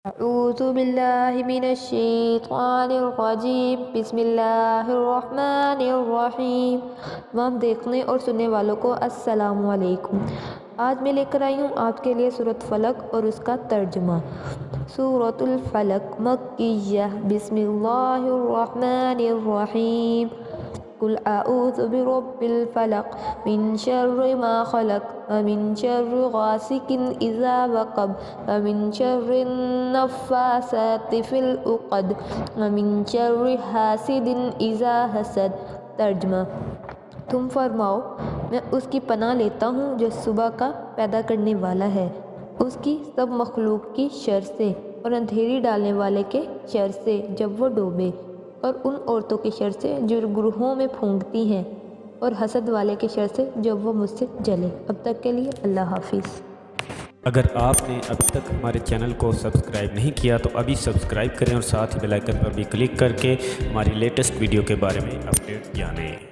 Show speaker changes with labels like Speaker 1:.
Speaker 1: اعوذ باللہ من الشیطان الرجیم بسم اللہ الرحمن الرحیم۔ تمام دیکھنے اور سننے والوں کو السلام علیکم۔ آج میں لے کر آئی ہوں آپ کے لیے سورۃ فلق اور اس کا ترجمہ۔ سورۃ الفلق مکیہ۔ بسم اللہ الرحمن الرحیم۔ قل اعوذ برب الفلق من شر ما خلق ومن شر غاسق اذا وقب ومن شر النفاثات في العقد ومن شر حاسد اذا حسد۔ ترجمہ۔ تم فرماؤ، میں اس کی پناہ لیتا ہوں جو صبح کا پیدا کرنے والا ہے، اس کی سب مخلوق کی شر سے، اور اندھیری ڈالنے والے کے شر سے جب وہ ڈوبے، اور ان عورتوں کے شر سے جو گروہوں میں پھونکتی ہیں، اور حسد والے کے شر سے جب وہ مجھ سے جلے۔ اب تک کے لیے اللہ حافظ۔
Speaker 2: اگر آپ نے ابھی تک ہمارے چینل کو سبسکرائب نہیں کیا تو ابھی سبسکرائب کریں اور ساتھ ہی بیل آئکن پر بھی کلک کر کے ہماری لیٹسٹ ویڈیو کے بارے میں اپڈیٹ جانیں۔